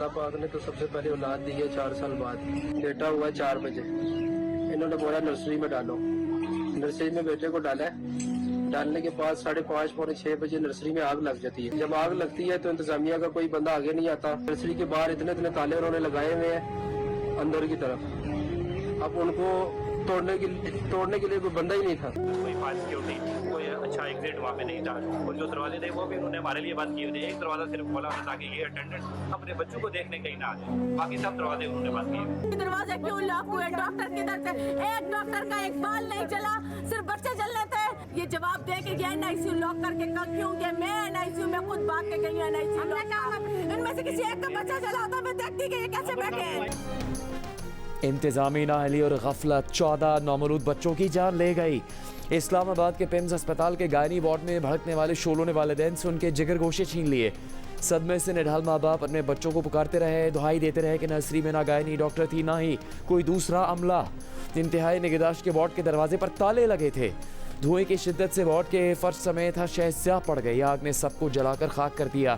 अल्लाह पाक ने तो सबसे पहले औलाद दी है 4 साल बाद। बेटा हुआ 4 बजे, इन्होंने बोला नर्सरी में डालो। नर्सरी में बेटे को डाला है। डालने के बाद 5:30 पौने 6 बजे नर्सरी में आग लग जाती है। जब आग लगती है तो इंतजामिया का कोई बंदा आगे नहीं आता। नर्सरी के बाहर इतने इतने ताले उन्होंने लगाए हुए हैं अंदर की तरफ। अब उनको तोड़ने के लिए कोई बंदा ही नहीं था। कोई फायर सिक्योरिटी कोई अच्छा एग्जिट वहाँ पे नहीं था, और जो दरवाजे थे वो भी उन्होंने हमारे लिए बंद किए थे। एक दरवाजा सिर्फ खोला था ताकि ये अटेंडेंट अपने बच्चों को देखने कहीं ना आ जाए, बाकी सब दरवाजे उन्होंने बंद किए। दरवाजे क्यों लॉक हुए? डॉक्टर किधर थे? एक डॉक्टर का एक बाल नहीं चला, सिर्फ बच्चे जल रहे थे। ये जवाब दे के गया एनआईसीयू लॉक करके। कब क्यों गया? मैं एनआईसीयू में खुद भाग के गई एनआईसीयू। इनमें से किसी एक का बच्चा चला होता मैं देखती कि ये कैसे बैठे हैं। इंतजामी नाअहली और गफलत 14 नौमौलूद बच्चों की जान ले गई। इस्लामाबाद के पिम्स अस्पताल के गायनी वार्ड में भड़कने वाले शोलों ने वालिदैन से उनके जिगर गोशे छीन लिए। सदमे से निढाल माँ बाप अपने बच्चों को पुकारते रहे, दुहाई देते रहे कि नर्सरी में ना गायनी डॉक्टर थी ना ही कोई दूसरा अमला। इंतहाई निगहदाश्त के वार्ड के दरवाजे पर ताले लगे थे। धुएं की शिद्दत से वार्ड के फर्श समेत हर शय स्याह पड़ गई। आग ने सबको जलाकर खाक कर दिया।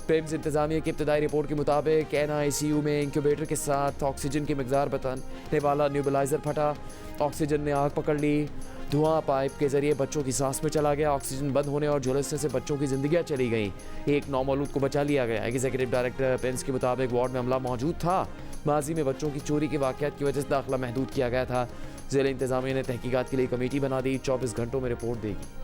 पिम्स इंतजामिया की इब्तदाई रिपोर्ट के मुताबिक एनआईसीयू में इंक्यूबेटर के साथ ऑक्सीजन की मिकदार बताने वाला न्यूबलाइजर फटा। ऑक्सीजन ने आग पकड़ ली। धुआं पाइप के जरिए बच्चों की सांस में चला गया। ऑक्सीजन बंद होने और झुलसने से बच्चों की जिंदगियां चली गईं। एक नौमौलूद को बचा लिया गया। एग्जीक्यूटिव डायरेक्टर पिम्स के मुताबिक वार्ड में अमला मौजूद था। माजी में बच्चों की चोरी के वाक़यात की वजह से दाखिला महदूद किया गया था। ज़िला इंतजामिया ने तहकीकात के लिए कमेटी बना दी, 24 घंटों में रिपोर्ट देगी।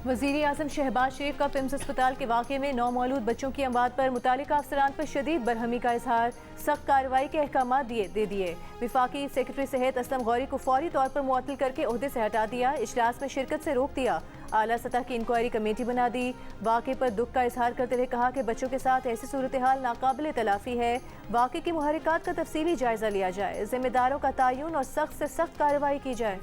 वज़ीर आज़म शहबाज शरीफ का पिम्स अस्पताल के वाक़े में 9 मौलूद बच्चों की अमवात पर मुतालिका अफसरान पर शदीद बरहमी का इजहार, सख्त कार्रवाई के अहकाम दे दिए। विफाकी सेक्रेटरी सेहत असलम गौरी को फौरी तौर पर मुअत्तल करके ओहदे से हटा दिया। इजलास में शिरकत से रोक दिया। आला सतह की इंक्वायरी कमेटी बना दी। वाक़े पर दुख का इजहार करते हुए कहा कि बच्चों के साथ ऐसी सूरत हाल नाकाबिल तलाफ़ी है। वाक़े की मुहर्रिकात का तफसीली जायज़ा लिया जाए, जिम्मेदारों का तयन और सख्त से सख्त कार्रवाई की जाए।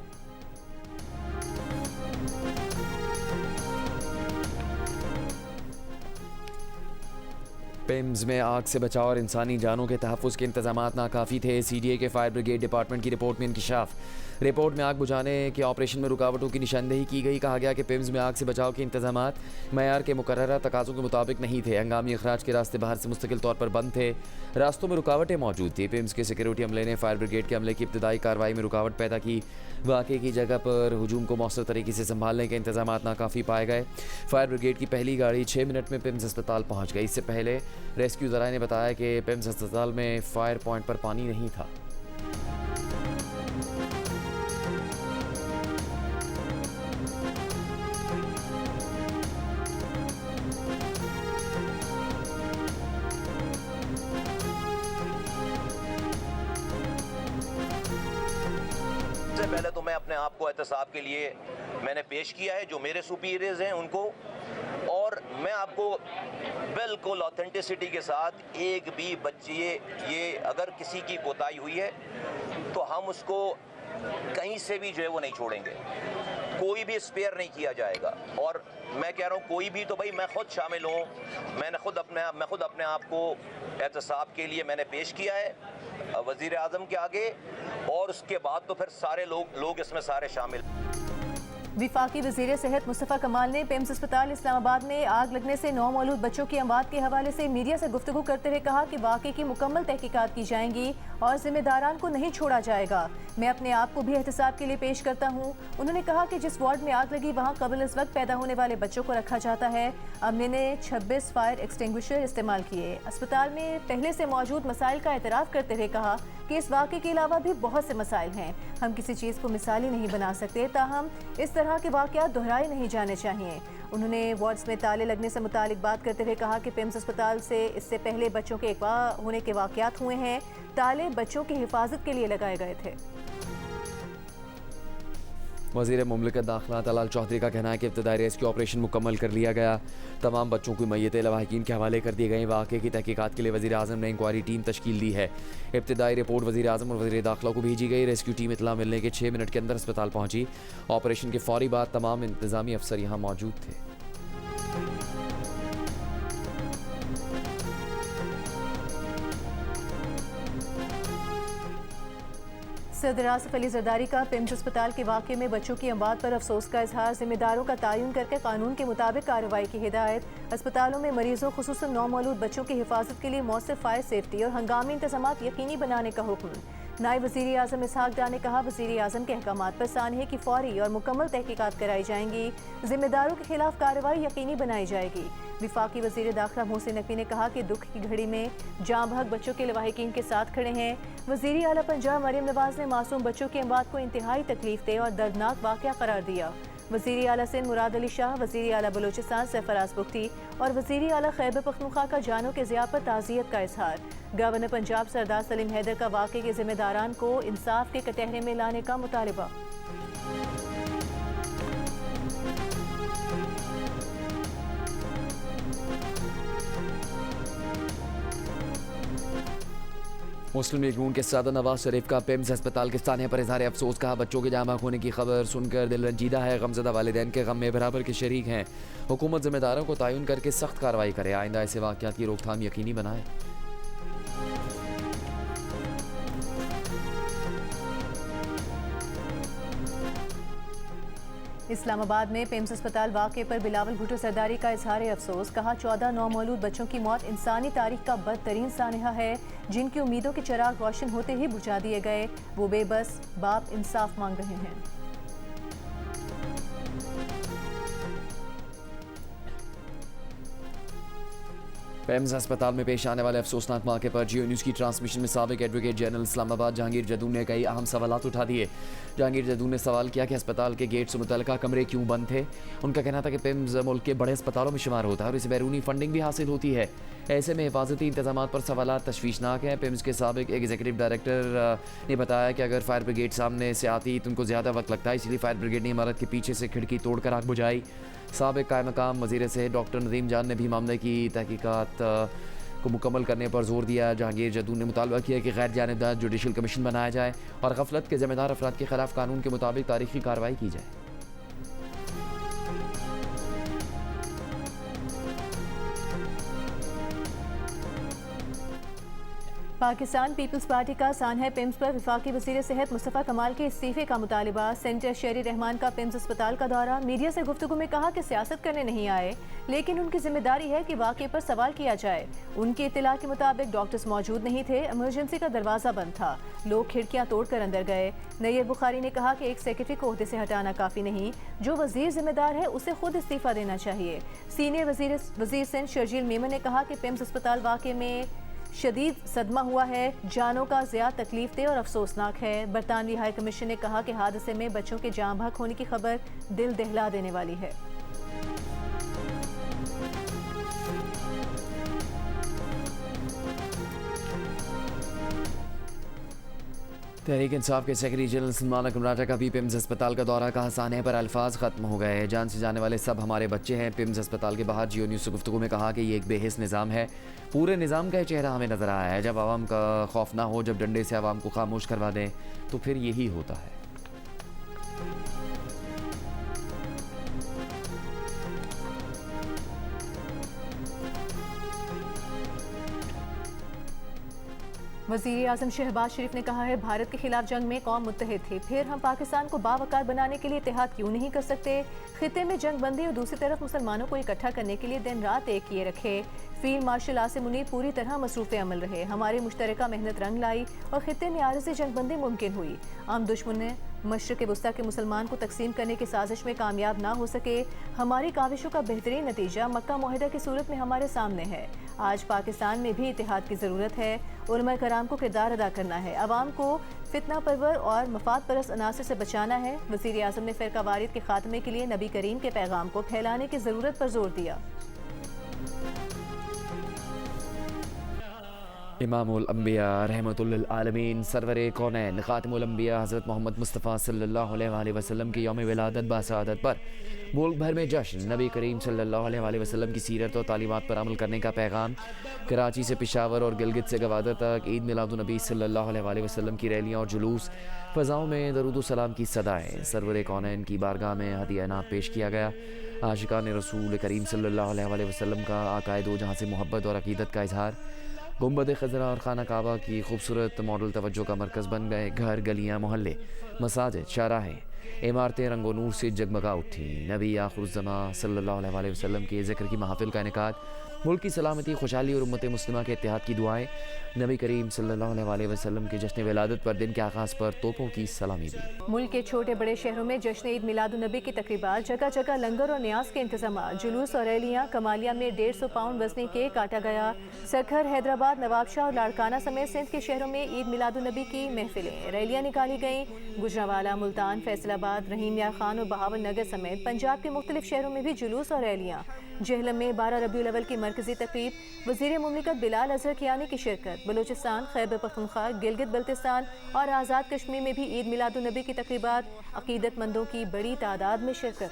पिम्स में आग से बचाव और इंसानी जानों के तहफ़्फ़ुज़ के इंतजामात नाकाफ़ी थे। CDA के फायर ब्रिगेड डिपार्टमेंट की रिपोर्ट में इंकिशाफ। रिपोर्ट में आग बुझाने के ऑपरेशन में रुकावटों की निशानदेही की गई। कहा गया कि पिम्स में आग से बचाव के इंतजामात मयार के मुकर्ररा तकाज़ों के मुताबिक नहीं थे। हंगामी अखराज के रास्ते बाहर से मुस्तकिल तौर पर बंद थे। रास्तों में रुकावटें मौजूद थी। पिम्स के सिक्योरिटी अमले ने फायर ब्रिगेड के अमले की इब्तदाई कार्रवाई में रुकावट पैदा की। वाक़े की जगह पर हुजूम को मौसर तरीके से संभालने के इंतजाम नाकाफ़ी पाए गए। फायर ब्रिगेड की पहली गाड़ी 6 मिनट में पिम्स अस्पताल पहुँच गई। इससे पहले रेस्क्यू ज़राए ने बताया कि पिम्स अस्पताल में फायर पॉइंट पर पानी नहीं था। सबसे पहले तो मैं अपने आप को एहतसाब के लिए मैंने पेश किया है जो मेरे सुपीरियर्स हैं उनको, और मैं आपको बिल्कुल ऑथेंटिसिटी के साथ एक भी बच्चे ये अगर किसी की कोताही हुई है तो हम उसको कहीं से भी जो है वो नहीं छोड़ेंगे, कोई भी स्पेयर नहीं किया जाएगा। और मैं कह रहा हूँ कोई भी तो भाई मैं खुद शामिल हूँ, मैं खुद अपने आप को एहतसाब के लिए मैंने पेश किया है वज़ीर आज़म के आगे, और उसके बाद तो फिर सारे लोग इसमें सारे शामिल। विफाकी वज़ीर सेहत मुस्तफ़ा कमाल ने पिम्स अस्पताल इस्लामाबाद में आग लगने से 9 मौलूद बच्चों की अमवात के हवाले से मीडिया से गुफ्तगू करते हुए कहा कि वाक़े की मुकम्मल तहकीकात की जाएंगी और जिम्मेदारान को नहीं छोड़ा जाएगा। मैं अपने आप को भी एहतसाब के लिए पेश करता हूँ। उन्होंने कहा कि जिस वार्ड में आग लगी वहाँ कबल इस वक्त पैदा होने वाले बच्चों को रखा जाता है। अमले ने 26 फायर एक्सटिंग्विशर इस्तेमाल किए। अस्पताल में पहले से मौजूद मसाइल का एतराफ़ करते हुए कहा कि इस वाक़े के अलावा भी बहुत से मसाइल हैं। हम किसी चीज़ को मिसाली नहीं बना सकते, ताहम इस तरह के वाक़यात दोहराए नहीं जाने चाहिए। उन्होंने वार्ड्स में ताले लगने से मुतालिक बात करते हुए कहा कि पिम्स अस्पताल से इससे पहले बच्चों के अगवा होने के वाक़यात हुए हैं। ताले बच्चों की हिफाजत के लिए लगाए गए थे। वज़ीर मुमलिकत दाखिला तलाल चौधरी का कहना है कि इब्तदाई रेस्क्यू ऑपरेशन मुकम्मल कर लिया गया। तमाम बच्चों की मैयतें लवाहिकीन के हवाले कर दिए गए। वाक़े की तहकीकात के लिए वज़ीर आज़म ने इंक्वायरी टीम तश्कील दी है। इब्तदाई रिपोर्ट वज़ीर आज़म और वज़ीर दाखिला को भेजी गई। रेस्क्यू टीम इतला मिलने के 6 मिनट के अंदर अस्पताल पहुँची। ऑपरेशन के फौरी बाद तमाम इंतज़ामी अफसर यहाँ मौजूद थे। सदर आसिफ अली जरदारी का पिम्स अस्पताल के वाक़े में बच्चों की अमवात पर अफसोस का इजहार, जिम्मेदारों का तयन करके कानून के मुताबिक कार्रवाई की हिदायत। अस्पतालों में मरीजों खुसूसन नौमौलूद बच्चों की हिफाजत के लिए मौसर फायर सेफ्टी और हंगामी इंतजाम यकीनी बनाने का हुक्म। नायब वज़ीर आज़म इसहाक डार ने कहा, वज़ीर आज़म के अहकामात पर सानहे की फौरी और मुकम्मल तहकीकात कराई जाएंगी, जिम्मेदारों के खिलाफ कार्रवाई यकीनी बनाई जाएगी। विफाकी वज़ीर दाखिला मोहसिन नकवी ने कहा कि दुख की घड़ी में जाँ बहक बच्चों के लवाहिकीन के साथ खड़े हैं। वज़ीर आला पंजाब मरियम नवाज ने मासूम बच्चों की अमवात को इंतहाई तकलीफ दे और दर्दनाक वाक़या करार दिया। वज़ीर आला सिंध मुराद अली शाह, वज़ीर आला बलोचिस्तान सरफराज पुख्ती और वज़ीर आला खैबर पख्तूनख्वा का जानों के ज़िया पर ताज़ियत का इजहार। गवर्नर पंजाब सरदार सलीम हैदर का वाक़े के ज़िम्मेदारान को इंसाफ के कटहरे में लाने का मुतालबा। मुस्लिम लीग नून के सदर नवाज शरीफ का पिम्स अस्पताल के सानहे पर इजहार अफसोस। कहा, बच्चों के जामा होने की खबर सुनकर दिल रंजीदा है, गमज़दा वालिदैन के गम में बराबर के शरीक हैं। हुकूमत जिम्मेदारों को तयन करके सख्त कार्रवाई करे, आइंदा ऐसे वाक़यात की रोकथाम यकीनी बनाए। इस्लामाबाद में पिम्स अस्पताल वाक़े पर बिलावल भुट्टो सरदारी का इजहार अफसोस। कहा, 14 नौमौलूद बच्चों की मौत इंसानी तारीख का बदतरीन सानहा है, जिनकी उम्मीदों के चिराग रोशन होते ही बुझा दिए गए। वो बेबस बाप इंसाफ मांग रहे हैं। पिम्स अस्पताल में पेश आने वाले अफसोसनाक मौके पर जियो न्यूज़ की ट्रांसमिशन में साबिक एडवोकेट जनरल इस्लामाबाद जहांगीर जदून ने कई अहम सवालात उठा दिए। जहांगीर जदून ने सवाल किया कि अस्पताल के गेट से मुतल्लिका कमरे क्यों बंद थे। उनका कहना था कि पिम्स मुल्क के बड़े अस्पतालों में शुमार होता है और इसे बैरूनी फंडिंग भी हासिल होती है। ऐसे में हिफाजती इंतजाम पर सवालात तशवीशनाक हैं। पिम्स के साबिक एग्जीक्यूटिव डायरेक्टर ने बताया कि अगर फायर ब्रिगेड सामने से आती तो उनको ज़्यादा वक्त लगता है, इसलिए फायर ब्रिगेड ने इमारत के पीछे से खिड़की तोड़कर आग बुझाई। साबिक कायम मकाम वज़ीर सेहत डॉक्टर नदीम जान ने भी मामले की तहकीकात को मुकम्मल करने पर जोर दिया। जहांगीर जदून ने मुतालबा किया कि गैर जानिबदार जुडिशल कमीशन बनाया जाए और गफलत के ज़िम्मेदार अफराद के खिलाफ कानून के मुताबिक तारीखी कार्रवाई की जाए। पाकिस्तान पीपल्स पार्टी का सानहा पिम्स पर वफाकी वज़ीर सेहत मुस्तफ़ा कमाल के इस्तीफ़े का मुतालबा। सेंटर शेरी रहमान का पिम्स अस्पताल का दौरा। मीडिया से गुफ्तगू में कहा कि सियासत करने नहीं आए, लेकिन उनकी जिम्मेदारी है कि वाक़े पर सवाल किया जाए। उनकी इत्तला के मुताबिक डॉक्टर्स मौजूद नहीं थे, इमरजेंसी का दरवाज़ा बंद था, लोग खिड़कियाँ तोड़कर अंदर गए। नैयब बुखारी ने कहा कि एक सेक्रेटरी को ओहदे से हटाना काफ़ी नहीं, जो वज़ीर जिम्मेदार है उसे खुद इस्तीफ़ा देना चाहिए। सीनियर वज़ीर सिंध शर्जील मेमन ने कहा कि पिम्स अस्पताल वाक़े में शदीद सदमा हुआ है, जानों का ज़िया तकलीफ दे और अफसोसनाक है। बरतानवी हाई कमीशन ने कहा कि हादसे में बच्चों के जाँ बहक होने की खबर दिल दहला देने वाली है। तहरीक इंसाफ के सेक्रेटरी जनरल सलमान अकमराटा का भी पिम्स अस्पताल का दौरा। कहा, सानहे पर अल्फाज ख़त्म हो गए, जान से जाने वाले सब हमारे बच्चे हैं। पिम्स अस्पताल के बाहर जियो न्यूज़ से गुफ्तगू में कहा कि ये एक बेहिस निज़ाम है, पूरे निज़ाम का चेहरा हमें नज़र आया है। जब आवाम का खौफ ना हो, जब डंडे से आवाम को खामोश करवा दें, तो फिर यही होता है। वज़ीर आज़म शहबाज शरीफ ने कहा है, भारत के खिलाफ जंग में कौम मुत्तहिद थी, फिर हम पाकिस्तान को बावकार बनाने के लिए इत्तेहाद क्यों नहीं कर सकते। खिते में जंग बंदी और दूसरी तरफ मुसलमानों को इकट्ठा करने के लिए दिन रात एक किए रखे। फील्ड मार्शल आसिम मुनीर पूरी तरह मसरूफ़ अमल रहे, हमारी मुश्तरका मेहनत रंग लाई और खिते में आरज़ी जंग बंदी मुमकिन हुई। आम दुश्मन ने मशरक़ वस्ता के मुसलमान को तकसीम करने की साजिश में कामयाब ना हो सके। हमारी काविशों का बेहतरीन नतीजा मक्का मुआहिदा की सूरत में हमारे सामने है। आज पाकिस्तान में भी इत्तेहाद की ज़रूरत है। उलमा कराम को किरदार अदा करना है, अवाम को फितना परवर और मफाद परस्त अनासर से बचाना है। वज़ीर आज़म ने फ़िरका वारिद के खात्मे के लिए नबी करीम के पैगाम को फैलाने की ज़रूरत पर जोर दिया। इमामुल अंबिया रहमतुल लिल आलमीन सरवरे कौनैन खातिमुल अंबिया हज़रत मोहम्मद मुस्तफ़ा सल्लल्लाहु अलैहि वसल्लम की यौम विलादत बासआदत पर मुल्क भर में जश्न। नबी करीम सल्लल्लाहु अलैहि वसल्लम की सीरत और तालीमात पर अमल करने का पैगाम। कराची से पेशावर और गिलगित से गवादर तक ईद मिलादुन नबी सल्लल्लाहु अलैहि वसल्लम की रैलियाँ और जुलूस, फ़ज़ाओं में दरूद सलाम की सदाएँ। सरवरे कौनैन की बारगाह में हदिया इनात पेश किया गया। आशिकान रसूल करीम सल्लल्लाहु अलैहि वसल्लम का आकाए दो जहाँ से मोहब्बत और अकीदत का इजहार। गुंबद खजरा और खाना काबा की खूबसूरत मॉडल तवज्जो का मरकज़ बन गए। घर, गलियाँ, मोहल्ले, मसाजिद, शाहराहें, इमारतें रंगो नूर से जगमगा उठी। नबी आखिरुज़्ज़मा सल्लल्लाहु अलैहि वसल्लम के ज़िक्र की महफिल का इनेकाद, मुल्क की सलामती, खुशहाली और उम्मत मुस्लिमा के इत्तेहाद की दुआएं। नबी करीम सल्लल्लाहु अलैहि वसल्लम के जश्न विलादत पर दिन के आगाज़ पर तोपों की सलामी दी। मुल्क के छोटे बड़े शहरों में जश्न ईद मिलादुन्नबी की तकरीबात, जगह जगह लंगर और न्याज के इंतजाम, जुलूस और रैलियाँ। कमालिया में 150 पाउंड वजनी केक काटा गया। सरखर, हैदराबाद, नवाबशाह और लाड़काना समेत सिंध के शहरों में ईद मिलादुन्नबी की महफिलें, रैलियाँ निकाली गईं। गुजरांवाला, मुल्तान, फैसलाबाद, रहीम यार खान और बहावल नगर समेत पंजाब के मुख्तलिफ शहरों में भी जुलूस और रैलियाँ। जहलम में 12 रबीउल अव्वल की मरकजी तकरीब, वज़ीर मुमलिकत बिलाल अज़हर कियानी की शिरकत। बलूचिस्तान, खैबर पख्तूनख्वा, गिलगित बल्तिस्तान और आज़ाद कश्मीर में भी ईद मिलादुन्नबी की तकरीबात, अकीदतमंदों की बड़ी तादाद में शिरकत।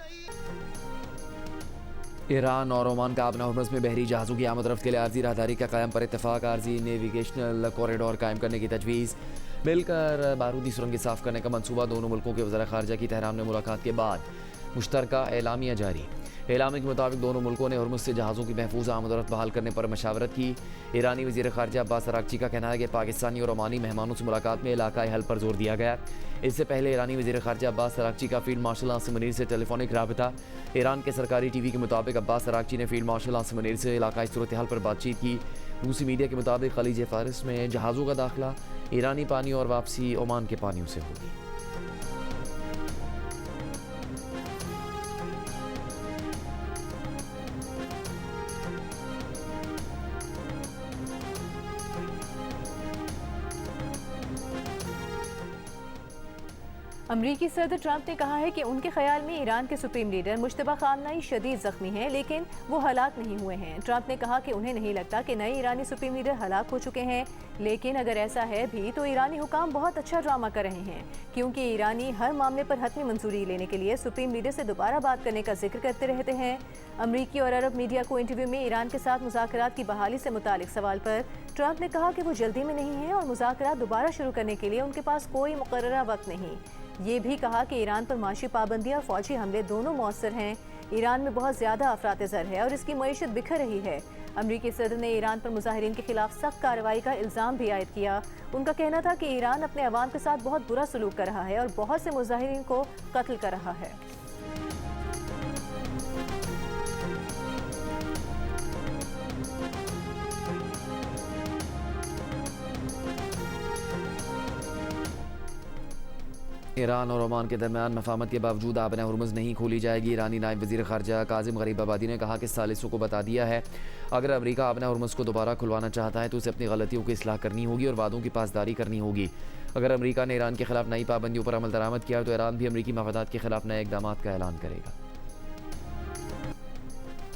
ईरान और ओमान का अपना हुर्मुज़ में बहरी जहाज़ों की आमद रफ्त के लिए आर्जी राहदारी का क़याम पर इत्तफ़ाक़। आर्जी नेविगेशनल कॉरिडोर कायम करने की तजवीज़, मिलकर बारूदी सुरंगें साफ़ करने का मनसूबा। दोनों मुल्कों के वज़ीर ख़ारजा की तेहरान में मुलाकात के बाद मुश्तरका एलामिया जारी। एलामे के मुताबिक दोनों मुल्कों ने हुर्मुज़ से जहाज़ों की महफूज आमद-ओ-रफ्त बहाल करने पर मशावरत की। ईरानी वज़ीर ख़ारजा अब्बास अराग़ची का कहना है कि पाकिस्तानी और ओमानी मेहमानों से मुलाकात में इलाक़ाई हल पर जोर दिया गया। इससे पहले ईरानी वज़ीर ख़ारजा अब्बास अराग़ची का फ़ील्ड मार्शल आसिम मुनीर से टेलीफोनिक राबता। ईरान के सरकारी टीवी के मुताबिक अब्बास अराग़ची ने फ़ील्ड मार्शल आसिम मुनीर से इलाक़ाई सूरत हाल पर बातचीत की। रूसी मीडिया के मुताबिक ख़लीज फ़ारिस में जहाज़ों का दाखिला ईरानी पानी और वापसी ओमान के पानियों से होगी। अमरीकी सदर ट्रंप ने कहा है कि उनके ख्याल में ईरान के सुप्रीम लीडर मुश्तबा खामनेई शदीद जख्मी हैं, लेकिन वो हलाक नहीं हुए हैं। ट्रंप ने कहा कि उन्हें नहीं लगता कि नए ईरानी सुप्रीम लीडर हलाक हो चुके हैं, लेकिन अगर ऐसा है भी तो ईरानी हुकाम बहुत अच्छा ड्रामा कर रहे हैं, क्योंकि ईरानी हर मामले पर हतमी मंजूरी लेने के लिए सुप्रीम लीडर से दोबारा बात करने का जिक्र करते रहते हैं। अमरीकी और अरब मीडिया को इंटरव्यू में ईरान के साथ मुज़ाकरात की बहाली से मुतालिक सवाल पर ट्रंप ने कहा कि वो जल्दी में नहीं है और मुज़ाकरात दोबारा शुरू करने के लिए उनके पास कोई मुकर्ररा वक्त नहीं। ये भी कहा कि ईरान पर माशी पाबंदियाँ और फौजी हमले दोनों मौसर हैं। ईरान में बहुत ज़्यादा अफरात-ए-ज़र है और इसकी मईशत बिखर रही है। अमरीकी सदर ने ईरान पर मुजाहिरीन के खिलाफ सख्त कार्रवाई का इल्ज़ाम भी आयद किया। उनका कहना था कि ईरान अपने अवाम के साथ बहुत बुरा सलूक कर रहा है और बहुत से मुजाहिरीन को कत्ल कर रहा है। ईरान और ओमान के दरमियान मफाहमत के बावजूद आबना हुर्मुज़ नहीं खोली जाएगी। ईरानी नायब वज़ीर ख़ारजा काज़िम गरीबाबादी ने कहा कि सालिसों को बता दिया है, अगर अमरीका आबना हुर्मुज़ को दोबारा खुलवाना चाहता है तो उसे अपनी गलतियों की इस्लाह करनी होगी और वादों की पासदारी करनी होगी। अगर अमरीका ने ईरान के खिलाफ नई पाबंदियों पर अमल दरामद किया तो ईरान भी अमरीकी मफादात के खिलाफ नए इक़दाम का ऐलान करेगा।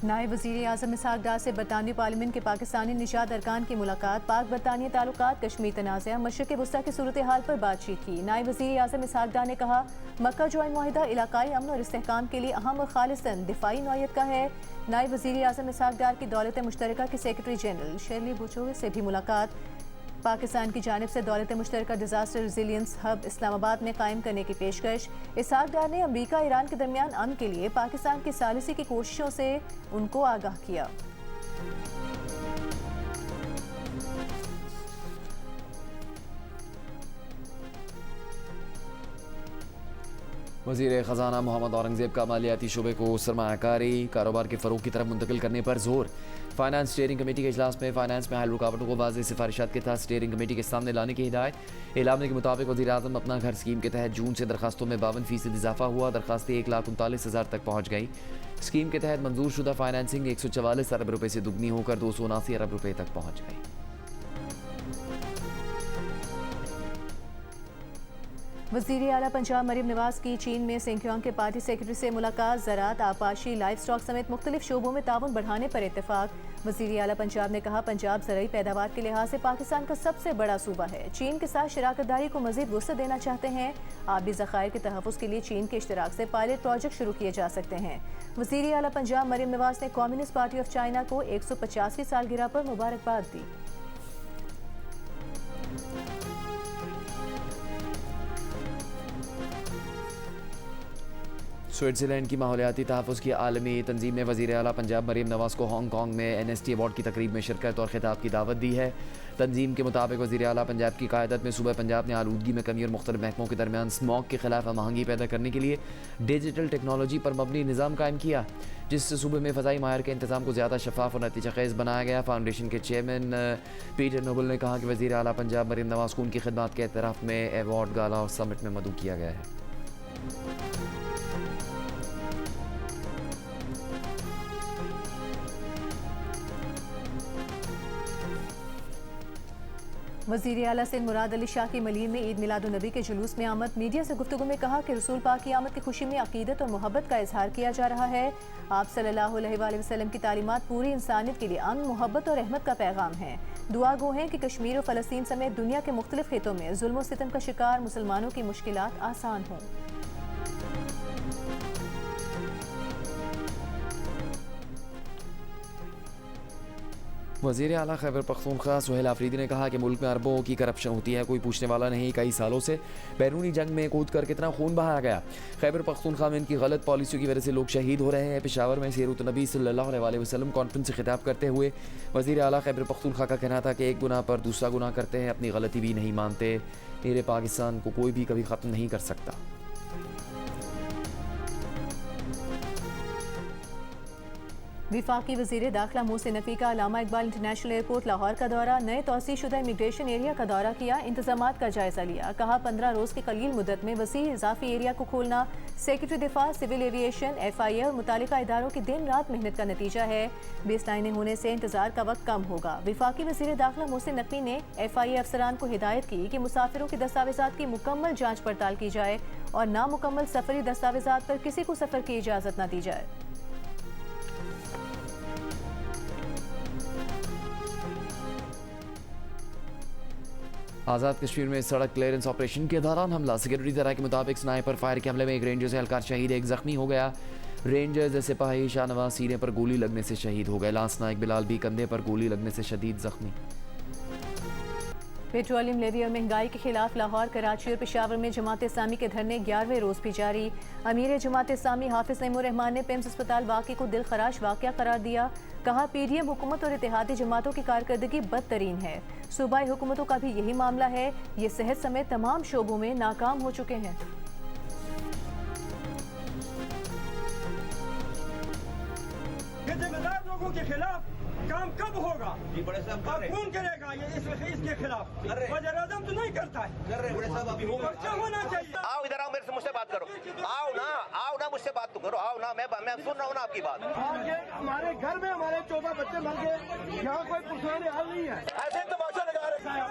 नायब वज़ीर आज़म इसहाक़ डार से बरतानवी पार्लियामेंट के पाकिस्तानी निशात अरकान की मुलाकात, पाक बरतानिया ताल्लुकात, कश्मीर तनाज़ा, मशरिक़ वस्ता की सूरत हाल पर बातचीत की। नायब वज़ीर आज़म इसहाक़ डार ने कहा, मक्का जॉइंट मुआहिदा इलाकाई अमन और इस्तेहकाम के लिए अहम और खालिसन दिफाई नौयत का है। नायब वज़ीर आज़म इसहाक़ डार की दौलत मुश्तरका के सेक्रेटरी जनरल शेरली बुचो से भी मुलाकात। पाकिस्तान की जानिब से दौलत मुश्तरका डिज़ास्टर रेजिलियंस हब इस्लामाबाद में कायम करने की पेशकश। इसहाक़ डार ने अमरीका ईरान के दरमियान अमन के लिए पाकिस्तान की सालिसी की कोशिशों से उनको आगाह किया। वज़ीर ख़जाना मोहम्मद औरंगज़ेब का मालियाती शुबे को सरमायाकारी कारोबार के फ़रोग़ की तरफ मुंतकिल करने पर जोर। फाइनेंस स्टीयरिंग कमेटी के इजलास में फाइनेंस में हाल रुकावटों को वाज़ेह सिफारिशात के तहत स्टीयरिंग कमेटी के सामने लाने की हिदायत। एलामे के मुताबिक वज़ीर आज़म अपना घर स्कीम के तहत जून से दरखास्तों में 52% इजाफा हुआ। दरखास्तें 1,39,000 तक पहुँच गई। स्कीम के तहत मंजूर शुदा फाइनेंसिंग 144 अरब रुपये से दुगनी होकर 279 अरब रुपये तक पहुँच गई। वज़ीर आला पंजाब मरीम नवाज की चीन में सिंकियोंग के पार्टी सेक्रेटरी से मुलाकात। ज़राअत, आबपाशी, लाइफ स्टॉक समेत मुख्तलिफ शोबों में ताउन बढ़ाने पर इत्तेफाक। वज़ीर आला पंजाब ने कहा, पंजाब ज़राई पैदावार के लिहाज से पाकिस्तान का सबसे बड़ा सूबा है। चीन के साथ शराकतदारी को मज़ीद वुसअत देना चाहते हैं। आबी ज़खायर के तहफ़्फ़ुज़ के लिए चीन के इश्तराक से पायलट प्रोजेक्ट शुरू किए जा सकते हैं। वज़ीर आला पंजाब मरीम नवाज ने कम्युनिस्ट पार्टी ऑफ चाइना को 150वीं सालगिरह पर मुबारकबाद दी। स्विट्ज़रलैंड की माहौलियाती तहफ़्फ़ुज़ की आलमी तंजीम ने वज़ीर आला पंजाब मरीम नवाज़ को हांगकॉन्ग में NST अवार्ड की तकरीब में शिरकत और खिताब की दावत दी है। तंजीम के मुताबिक वज़ीर आला पंजाब की क़यादत में सूबा पंजाब ने आलूदगी में कमी और मुख्तलिफ महकमों के दरमियान स्मॉग के खिलाफ महंगी पैदा करने के लिए डिजिटल टेक्नोलॉजी पर मबनी निज़ाम कायम किया, जिससे सूबे में फ़ज़ाई माहिर के इंतज़ाम को ज़्यादा शफाफ और नतीजा खेज़ बनाया गया। फाउंडेशन के चेयरमैन पीटर नोबल ने कहा कि वज़ीर आला पंजाब मरीम नवाज़ को उनकी खिदमत के एतराफ़ में एवार्ड गाला और समिट में मदऊ किया गया है। वज़ीर आला सिंध मुराद अली शाह की मलीर में ईद मिलादुन्नबी के जुलूस में आमद मीडिया से गुफ्तगू में कहा कि रसूल पाक की आमद की खुशी में अकीदत और मोहब्बत का इजहार किया जा रहा है। आप सल्लल्लाहु अलैहि वसल्लम की तालीमात पूरी इंसानियत के लिए अमन, मोहब्बत और रहमत का पैगाम है। दुआ गो हैं कि कश्मीर और फ़लस्तीन समेत दुनिया के मुख्तलिफ खितों में जुल्म और सितम का शिकार मुसलमानों की मुश्किलात आसान हों। वज़ीर आला खैबर पख्तूनख्वा सुहेल आफरीदी ने कहा कि मुल्क में अरबों की करप्शन होती है, कोई पूछने वाला नहीं। कई सालों से बैरूनी जंग में कूद कर कितना खून बहाया गया। खैबर पख्तूनख्वा में इनकी गलत पॉलिसियों की वजह से लोग शहीद हो रहे हैं। पेशावर में सीरत नबी सल्लल्लाहु अलैहि वसल्लम कॉन्फ्रेंस से खिताब करते हुए वज़ीर आला खैबर पख्तूनख्वा का कहना था कि एक गुनाह पर दूसरा गुनाह करते हैं, अपनी गलती भी नहीं मानते। मेरे पाकिस्तान को कोई भी कभी ख़त्म नहीं कर सकता। विफाकी वज़ीर दाखिला मोहसिन नफ़ी का अल्लामा इकबाल इंटरनेशनल एयरपोर्ट लाहौर का दौरा, नए तौसीह शुदा इमिग्रेशन एरिया का दौरा किया, इंतजामात का जायजा लिया। कहा 15 रोज़ की कलील मुद्दत में वसी इजाफी एरिया को खोलना सेक्रेटरी दिफा, सिविल एविएशन, FIA और मुतालिका इदारों की दिन रात मेहनत का नतीजा है। बेस लाइनें होने से इंतजार का वक्त कम होगा। विफाकी वज़ीर दाखिला मोहसिन नक़वी ने FIA अफसरान को हिदायत की कि मुसाफिरों के दस्तावेज़ात की मुकम्मल जाँच पड़ताल की जाए और नामुकम्मल सफरी दस्तावेज़ात पर किसी को सफ़र की इजाज़त न दी जाए। आज़ाद कश्मीर में सड़क क्लियरेंस ऑपरेशन के दौरान हमला, सिक्योरिटी ज़राए के मुताबिक स्नाइपर फायर के हमले में एक रेंजर से एहलकार शहीद, एक जख्मी हो गया। रेंजर सिपाही शाहनवाज सीने पर गोली लगने से शहीद हो गए। लांस नायक बिलाल भी कंधे पर गोली लगने से शदीद जख्मी। पेट्रोलियम लेवी और महंगाई के खिलाफ लाहौर, कराची और पेशावर में जमात इस्लामी के धरने 11वें रोज़ भी जारी। अमीर जमात इस्लामी हाफिज नईमुर रहमान ने पिम्स अस्पताल वाक़े को दिलखराश वाक़या करार दिया। कहा PDM हुकूमत और इत्तेहादी जमातों की कारकर्दगी बदतरीन है। सूबाई हुकूमतों का भी यही मामला है, ये सेहत समेत तमाम शोबों में नाकाम हो चुके हैं। ये जिम्मेदार लोगों के खिलाफ काम कब होगा? जी बड़े साहब और कौन करेगा ये इसके खिलाफ? वज़ीर आज़म तो नहीं करता है। कर रहे बड़े साहब अभी पर्चा होना चाहिए। आओ इधर आओ, मेरे से मुझसे बात करो। आओ ना मुझसे बात तो करो। आओ ना, मैं सुन रहा हूँ ना आपकी बात। आज हमारे घर में हमारे 14 बच्चे मर गए, यहाँ कोई पुरसाने हाल नहीं है। ऐसे तमाशा लगा रहे हैं।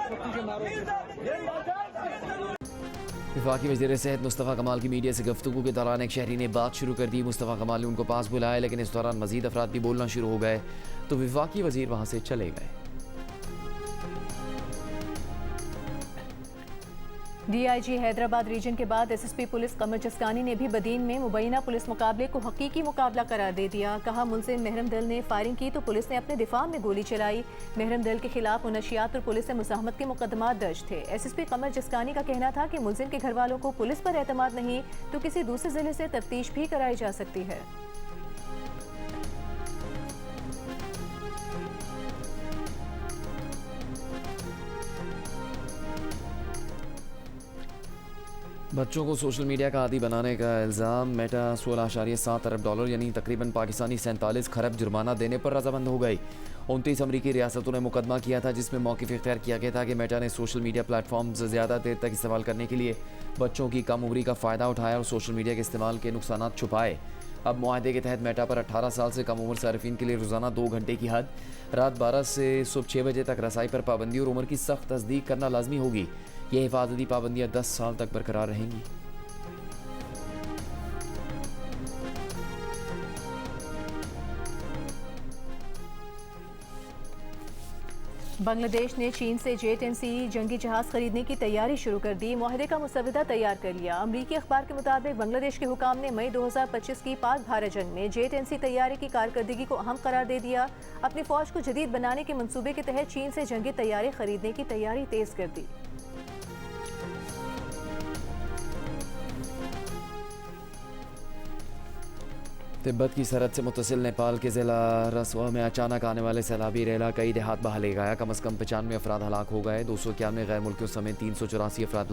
वफाकी वज़ीर सेहत मुस्तफ़ा कमाल की मीडिया से गुफ्तगू के दौरान एक शहरी ने बात शुरू कर दी। मुस्तफ़ा कमाल ने उनको पास बुलाया, लेकिन इस दौरान मज़ीद अफराद भी बोलना शुरू हो गए तो वफाकी वज़ीर वहाँ से चले गए। DIG हैदराबाद रीजन के बाद SSP पुलिस कमर जस्कानी ने भी बदीन में मुबैना पुलिस मुकाबले को हकीकी मुकाबला करार दे दिया। कहा मुलजिम महरम दल ने फायरिंग की तो पुलिस ने अपने दिफा में गोली चलाई। महरम दल के खिलाफ मुनशियात और पुलिस से मुज़ाहमत के मुकदमात दर्ज थे। SSP कमर जस्कानी का कहना था कि मुलजिम के घर वालों को पुलिस पर एतमाद नहीं तो किसी दूसरे जिले से तफ्तीश भी कराई जा सकती है। बच्चों को सोशल मीडिया का आदी बनाने का इल्ज़ाम, मेटा 16.7 अरब डॉलर यानी तकरीबन पाकिस्तानी 47 खरब जुर्माना देने पर रजामंद हो गई। 29 अमरीकी रियासतों ने मुकदमा किया था जिसमें मौक़िफ़ इख्तियार किया गया था कि मेटा ने सोशल मीडिया प्लेटफॉर्म्स ज़्यादा देर तक इस्तेमाल करने के लिए बच्चों की कम उम्री का फ़ायदा उठाया और सोशल मीडिया के इस्तेमाल के नुकसानात छुपाए। अब मुआहदे के तहत मेटा पर 18 साल से कम उम्र सार्फिन के लिए रोज़ाना 2 घंटे की हद, रात 12 से सुबह 6 बजे तक रसाई पर पाबंदी और उम्र की सख्त तस्दीक करना लाजमी होगी। ये हिफाजती पाबंदियाँ 10 साल तक बरकरार रहेंगी। बांग्लादेश ने चीन से J-10C जंगी जहाज खरीदने की तैयारी शुरू कर दी। मुआहदे का मुसवदा तैयार कर लिया। अमरीकी अखबार के मुताबिक बांग्लादेश के हुकाम ने मई 2025 की पाक भारत जंग में J-10C तैयारी की कारकर्दगी को अहम करार दे दिया। अपनी फौज को जदीद बनाने के मंसूबे के तहत चीन से जंगी तैयारी खरीदने की तैयारी तेज कर दी। तिब्बत की सरहद से मुतसिल नेपाल के ज़िला रसवा में अचानक आने वाले सैलाबी रेला कई देहात बहा ले गया। कम से कम 95 अफराद हलाक हो गए। 291 गैर मुल्कियों समेत 384 अफराद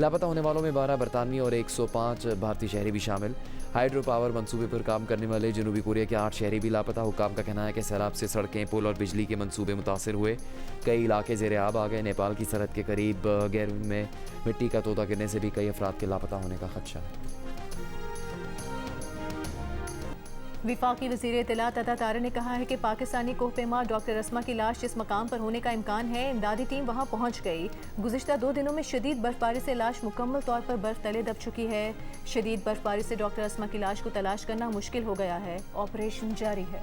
लापता होने वालों में 12 बरतानवी और 105 भारतीय शहरी भी शामिल। हाइड्रो पावर मंसूबे पर काम करने वाले जनूबी कोरिया के 8 शहरी भी लापता। हुकाम का कहना है कि सैलाब से सड़कें, पुल और बिजली के मंसूबे मुतासर हुए। कई इलाके ज़ेर आब आ गए। नेपाल की सरहद के करीब गैरून में मिट्टी का तोता गिरने से भी कई अफराद के लापता होने का खदशा है। विफाकी वज़ीर इत्तलात अता तारा ने कहा है कि पाकिस्तानी कोहपेमा डॉक्टर अस्मा की लाश जिस मकाम पर होने का इम्कान है, इमदादी टीम वहां पहुंच गई। गुज़िश्ता 2 दिनों में शदीद बर्फबारी से लाश मुकम्मल तौर पर बर्फ तले दब चुकी है। शदीद बर्फबारी से डॉक्टर अस्मा की लाश को तलाश करना मुश्किल हो गया है। ऑपरेशन जारी है।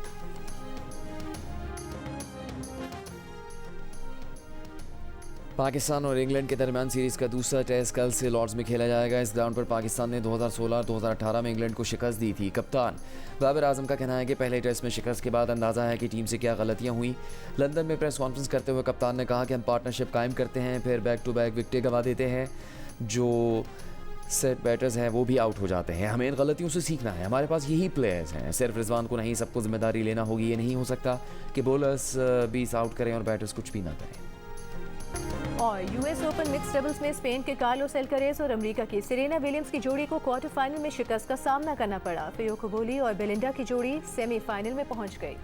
पाकिस्तान और इंग्लैंड के दरमियान सीरीज़ का दूसरा टेस्ट कल से लॉर्ड्स में खेला जाएगा। इस ग्राउंड पर पाकिस्तान ने 2016 और 2018 में इंग्लैंड को शिकस्त दी थी। कप्तान बाबर आजम का कहना है कि पहले टेस्ट में शिकस्त के बाद अंदाज़ा है कि टीम से क्या गलतियां हुई। लंदन में प्रेस कॉन्फ्रेंस करते हुए कप्तान ने कहा कि हम पार्टनरशिप कायम करते हैं, फिर बैक टू बैक विकेटें गंवा देते हैं। जो सेट बैटर्स हैं वो भी आउट हो जाते हैं। हमें इन गलतियों से सीखना है। हमारे पास यही प्लेयर्स हैं। सिर्फ रिजवान को नहीं, सबको जिम्मेदारी लेना होगी। ये नहीं हो सकता कि बॉलर्स 20 आउट करें और बैटर्स कुछ भी ना करें। और यूएस ओपन मिक्स डबल्स में स्पेन के कार्लोस अल्कारेज और अमेरिका की सेरेना विलियम्स की जोड़ी को क्वार्टर फाइनल में शिकस्त का सामना करना पड़ा। फियोको बोली और बेलिंडा की जोड़ी सेमीफाइनल में पहुंच गई।